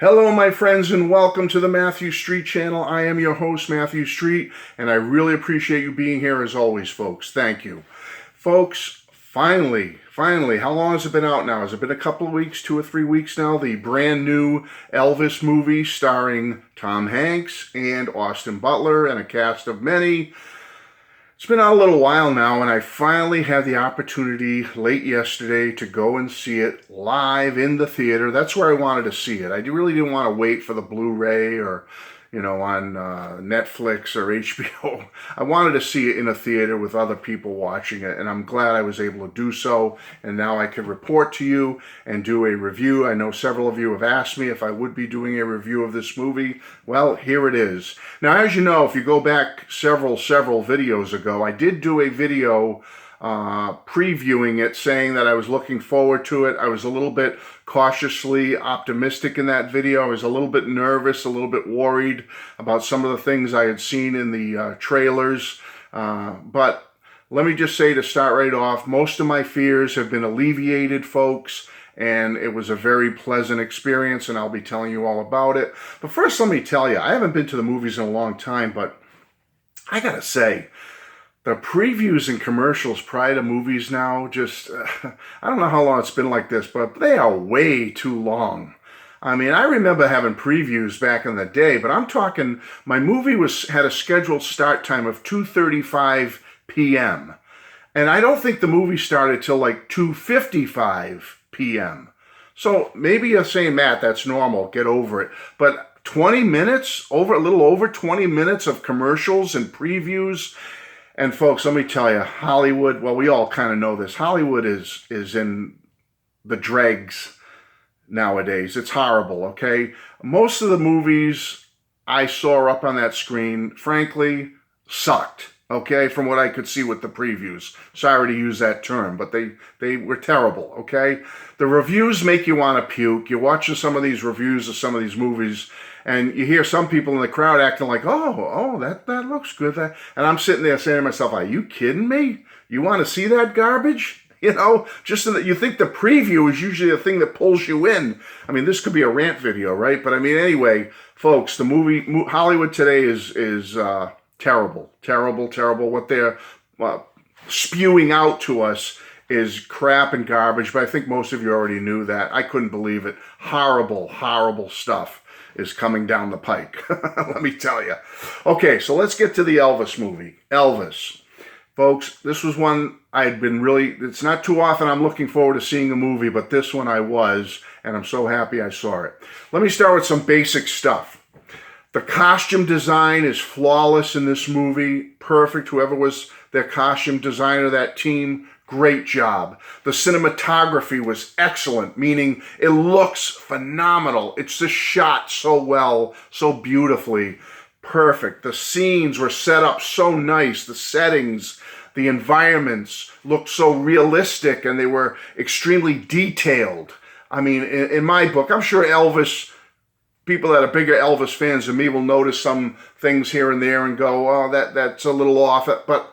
Hello, my friends, and welcome to the Matthew Street channel. I am your host, Matthew Street, and I really appreciate you being here as always, folks. Thank you. Folks, finally, how long has it been out now? Has it been a couple of weeks, 2 or 3 weeks now? The brand new Elvis movie starring Tom Hanks and Austin Butler and a cast of many. It's been out a little while now, and I finally had the opportunity late yesterday to go and see it live in the theater. That's where I wanted to see it. I really didn't want to wait for the Blu-ray or, on Netflix or HBO. I wanted to see it in a theater with other people watching it, and I'm glad I was able to do so. And now I can report to you and do a review. I know several of you have asked me if I would be doing a review of this movie. Well, here it is. Now, as you know, if you go back several videos ago, I did do a video previewing it, saying that I was looking forward to it. I was a little bit cautiously optimistic in that video. I was a little bit nervous, a little bit worried about some of the things I had seen in the trailers. But let me just say, to start right off, most of my fears have been alleviated, folks, and it was a very pleasant experience, and I'll be telling you all about it. But first, let me tell you, I haven't been to the movies in a long time, but I gotta say, the previews and commercials prior to movies now, I don't know how long it's been like this, but they are way too long. I mean, I remember having previews back in the day, but I'm talking, my movie had a scheduled start time of 2:35 p.m. And I don't think the movie started till like 2:55 p.m. So maybe you're saying, Matt, that's normal, get over it. But 20 minutes, a little over 20 minutes of commercials and previews. And folks, let me tell you, Hollywood, well, we all kind of know this. Hollywood is in the dregs nowadays. It's horrible, okay? Most of the movies I saw up on that screen, frankly, sucked, okay, from what I could see with the previews. Sorry to use that term, but they were terrible, okay? The reviews make you want to puke. You're watching some of these reviews of some of these movies, and you hear some people in the crowd acting like, oh, that looks good. And I'm sitting there saying to myself, are you kidding me? You want to see that garbage? Just so that you think the preview is usually the thing that pulls you in. I mean, this could be a rant video, right? But I mean, anyway, folks, the movie Hollywood today is terrible. What they're spewing out to us is crap and garbage, but I think most of you already knew that. I couldn't believe it. Horrible stuff is coming down the pike. Let me tell you. Okay, so let's get to the Elvis movie. Elvis. Folks, this was one it's not too often I'm looking forward to seeing a movie, but this one I was, and I'm so happy I saw it. Let me start with some basic stuff. The costume design is flawless in this movie. Perfect. Whoever was their costume designer, that team, great job. The cinematography was excellent, meaning it looks phenomenal. It's just shot so well, so beautifully. Perfect. The scenes were set up so nice. The settings, the environments looked so realistic, and they were extremely detailed. I mean, in my book, I'm sure people that are bigger Elvis fans than me will notice some things here and there and go, oh, that's a little off. But,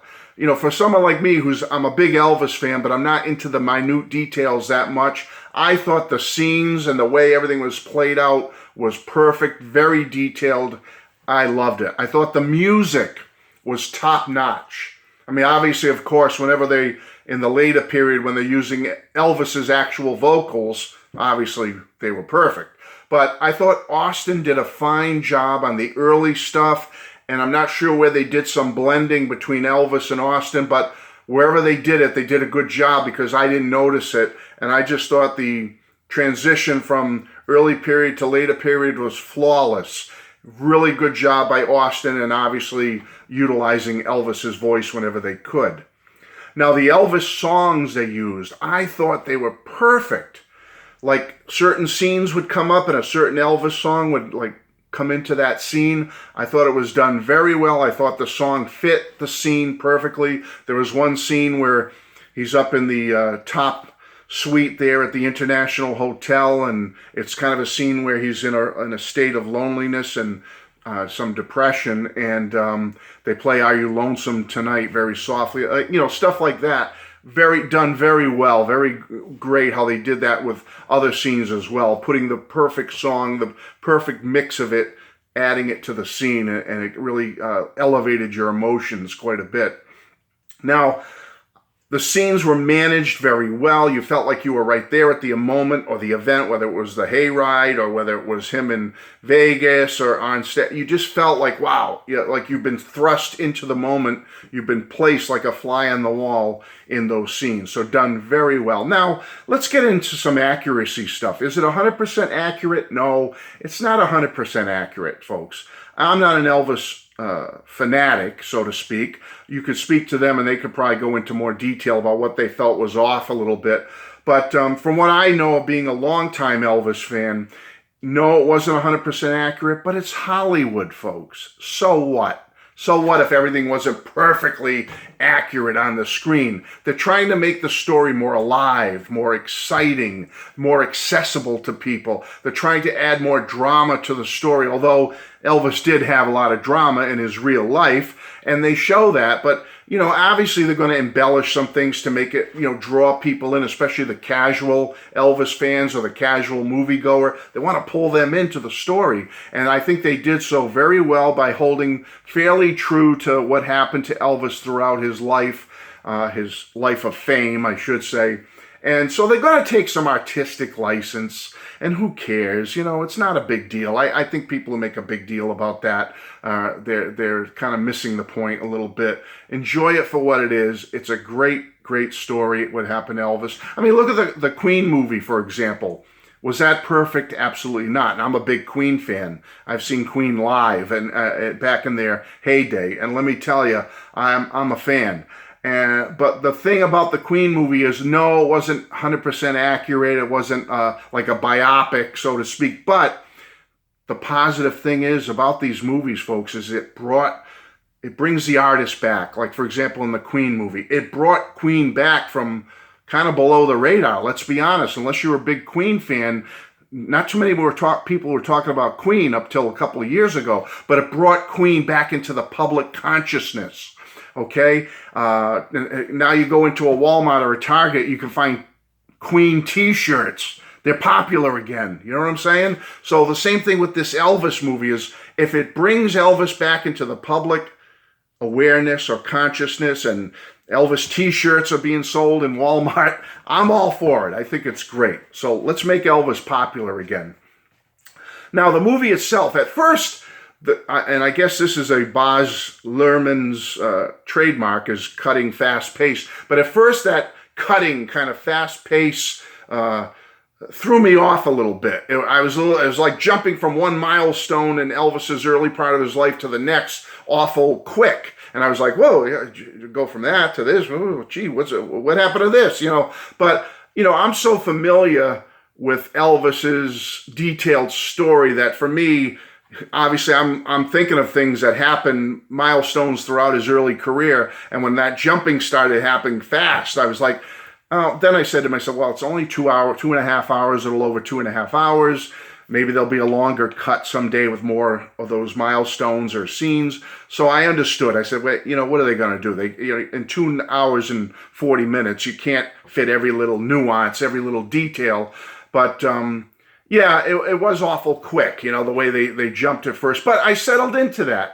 for someone like me I'm a big Elvis fan, but I'm not into the minute details that much, I thought the scenes and the way everything was played out was perfect, very detailed. I loved it. I thought the music was top notch. I mean, obviously, of course, whenever in the later period, when they're using Elvis's actual vocals, obviously they were perfect. But I thought Austin did a fine job on the early stuff, and I'm not sure where they did some blending between Elvis and Austin, but wherever they did it, they did a good job because I didn't notice it, and I just thought the transition from early period to later period was flawless. Really good job by Austin, and obviously utilizing Elvis's voice whenever they could. Now, the Elvis songs they used, I thought they were perfect. Like, certain scenes would come up and a certain Elvis song would come into that scene. I thought it was done very well. I thought the song fit the scene perfectly. There was one scene where he's up in the top suite there at the International Hotel, and it's kind of a scene where he's in a state of loneliness and some depression, and they play Are You Lonesome Tonight very softly. Stuff like that. done very well, very great how they did that with other scenes as well, putting the perfect song, the perfect mix of it, adding it to the scene, and it really elevated your emotions quite a bit. Now, the scenes were managed very well. You felt like you were right there at the moment or the event, whether it was the hayride or whether it was him in Vegas or on stage. You just felt like, wow, like you've been thrust into the moment. You've been placed like a fly on the wall in those scenes. So done very well. Now, let's get into some accuracy stuff. Is it 100% accurate? No, it's not 100% accurate, folks. I'm not an Elvis fanatic, so to speak. You could speak to them and they could probably go into more detail about what they felt was off a little bit. But from what I know of being a longtime Elvis fan, no, it wasn't 100% accurate, but it's Hollywood, folks. So what? So what if everything wasn't perfectly accurate on the screen? They're trying to make the story more alive, more exciting, more accessible to people. They're trying to add more drama to the story, although Elvis did have a lot of drama in his real life, and they show that. But, obviously they're going to embellish some things to make it, draw people in, especially the casual Elvis fans or the casual moviegoer. They want to pull them into the story. And I think they did so very well by holding fairly true to what happened to Elvis throughout his life of fame, I should say. And so they're going to take some artistic license, and who cares? It's not a big deal. I think people who make a big deal about that, they're kind of missing the point a little bit. Enjoy it for what it is. It's a great, great story, what happened to Elvis. I mean, look at the Queen movie, for example. Was that perfect? Absolutely not. And I'm a big Queen fan. I've seen Queen live and back in their heyday. And let me tell you, I'm a fan. But the thing about the Queen movie is, no, it wasn't 100% accurate. It wasn't like a biopic, so to speak. But the positive thing is about these movies, folks, is it brings the artist back. Like, for example, in the Queen movie, it brought Queen back from kind of below the radar. Let's be honest. Unless you're a big Queen fan, not too many people were talking about Queen up till a couple of years ago. But it brought Queen back into the public consciousness. Okay, now you go into a Walmart or a Target, you can find Queen t-shirts. They're popular again. You know what I'm saying? So the same thing with this Elvis movie is, if it brings Elvis back into the public awareness or consciousness, and Elvis t-shirts are being sold in Walmart, I'm all for it. I think it's great. So let's make Elvis popular again. Now, the movie itself, at first, and I guess this is a Baz Luhrmann's trademark, is cutting fast pace. But at first, that cutting kind of fast pace threw me off a little bit. It was like jumping from one milestone in Elvis's early part of his life to the next, awful quick. And I was like, whoa, yeah, go from that to this. Oh, gee, what happened to this? But I'm so familiar with Elvis's detailed story that for me, obviously, I'm thinking of things that happened, milestones throughout his early career, and when that jumping started happening fast, I was like, oh. Then I said to myself, well, it's only 2.5 hours, a little over 2.5 hours. Maybe there'll be a longer cut someday with more of those milestones or scenes. So I understood. I said, wait, what are they going to do? They, in 2 hours and 40 minutes, you can't fit every little nuance, every little detail, but. Yeah, it was awful quick, the way they jumped at first. But I settled into that.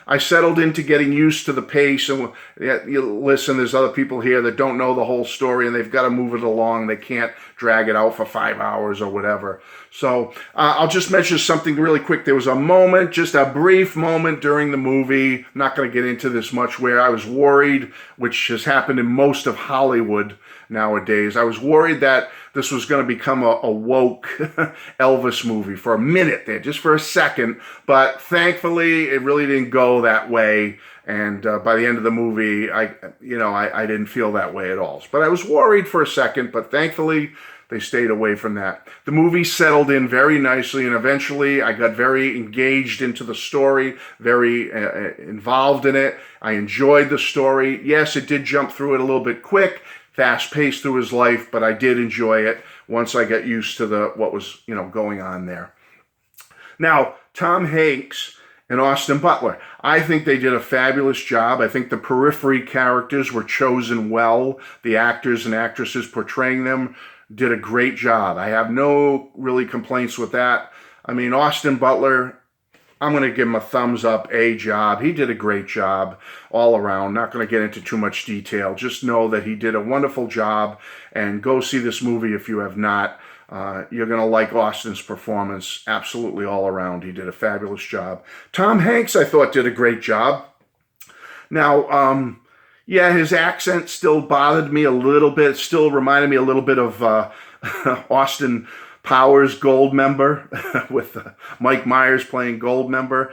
I settled into getting used to the pace. And listen, there's other people here that don't know the whole story, and they've got to move it along. They can't drag it out for 5 hours or whatever. So I'll just mention something really quick. There was a moment, just a brief moment during the movie, I'm not going to get into this much, where I was worried, which has happened in most of Hollywood nowadays. I was worried that this was going to become a woke Elvis movie for a minute there, just for a second. But thankfully, it really didn't go that way. And by the end of the movie, I didn't feel that way at all. But I was worried for a second, but thankfully, they stayed away from that. The movie settled in very nicely, and eventually I got very engaged into the story, very involved in it. I enjoyed the story. Yes, it did jump through it a little bit quick, fast-paced through his life, but I did enjoy it once I got used to what was going on there. Now, Tom Hanks and Austin Butler. I think they did a fabulous job. I think the periphery characters were chosen well. The actors and actresses portraying them did a great job. I have no really complaints with that. I mean, Austin Butler, I'm going to give him a thumbs up, A job. He did a great job all around. Not going to get into too much detail. Just know that he did a wonderful job, and go see this movie if you have not. You're going to like Austin's performance absolutely all around. He did a fabulous job. Tom Hanks, I thought, did a great job. Now, yeah, his accent still bothered me a little bit. It still reminded me a little bit of Austin Powers, Goldmember, with Mike Myers playing Goldmember,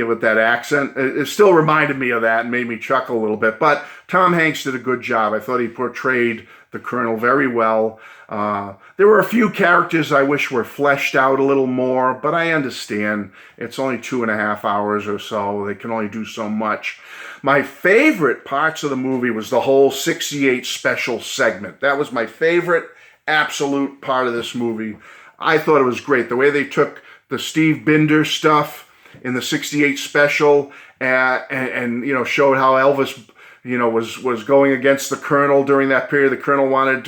with that accent. It still reminded me of that and made me chuckle a little bit. But Tom Hanks did a good job. I thought he portrayed the Colonel very well. There were a few characters I wish were fleshed out a little more, but I understand. It's only 2.5 hours or so. They can only do so much. My favorite parts of the movie was the whole 68 special segment. That was my favorite absolute part of this movie. I thought it was great. The way they took the Steve Binder stuff in the 68 special and showed how Elvis, was going against the Colonel during that period. The Colonel wanted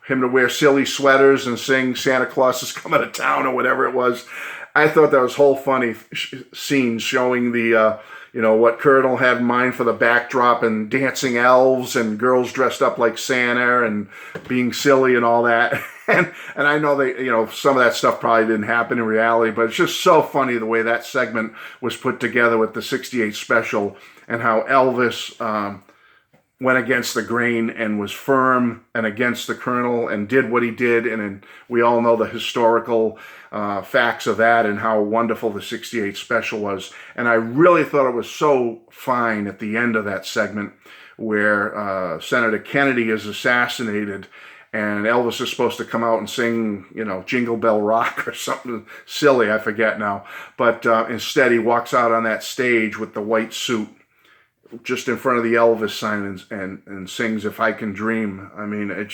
him to wear silly sweaters and sing Santa Claus is Coming to Town or whatever it was. I thought that was whole funny scenes showing the what Colonel had in mind for the backdrop, and dancing elves and girls dressed up like Santa and being silly and all that. And I know some of that stuff probably didn't happen in reality, but it's just so funny the way that segment was put together with the 68 special, and how Elvis went against the grain and was firm and against the Colonel and did what he did. And we all know the historical facts of that and how wonderful the 68 special was. And I really thought it was so fine at the end of that segment where Senator Kennedy is assassinated and Elvis is supposed to come out and sing, Jingle Bell Rock or something silly, I forget now. But instead he walks out on that stage with the white suit just in front of the Elvis sign and sings If I Can Dream. I mean, I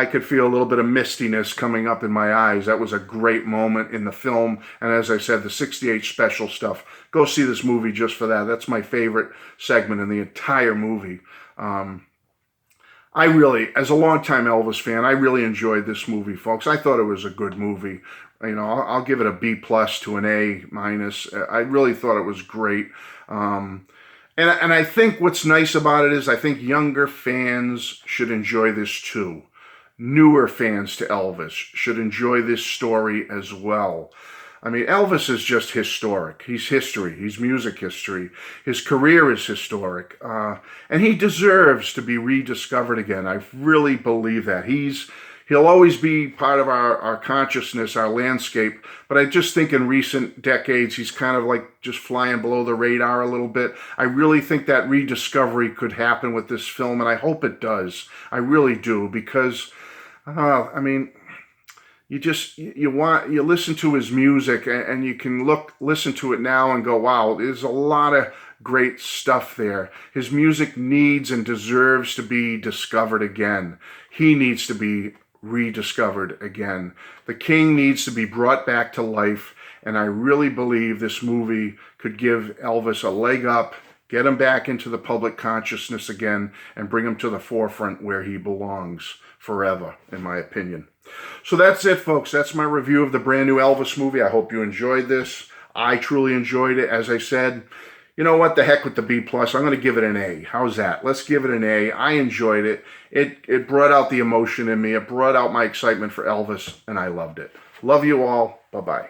could feel a little bit of mistiness coming up in my eyes. That was a great moment in the film. And as I said, the 68 special stuff, go see this movie just for that. That's my favorite segment in the entire movie. I really, as a longtime Elvis fan, I really enjoyed this movie, folks. I thought it was a good movie. I'll give it a B+ to an A-. I really thought it was great. And I think what's nice about it is I think younger fans should enjoy this too. Newer fans to Elvis should enjoy this story as well. I mean, Elvis is just historic. He's history. He's music history. His career is historic. And he deserves to be rediscovered again. I really believe that. He'll always be part of our consciousness, our landscape. But I just think in recent decades, he's kind of like just flying below the radar a little bit. I really think that rediscovery could happen with this film, and I hope it does. I really do, because, you listen to his music and you can listen to it now and go, wow, there's a lot of great stuff there. His music needs and deserves to be discovered again. He needs to be rediscovered again. The King needs to be brought back to life, and I really believe this movie could give Elvis a leg up, get him back into the public consciousness again, and bring him to the forefront where he belongs forever, in my opinion. So that's it, folks. That's my review of the brand new Elvis movie. I hope you enjoyed this. I truly enjoyed it. As I said, you know what? The heck with the B+. I'm going to give it an A. How's that? Let's give it an A. I enjoyed it. It brought out the emotion in me. It brought out my excitement for Elvis, and I loved it. Love you all. Bye-bye.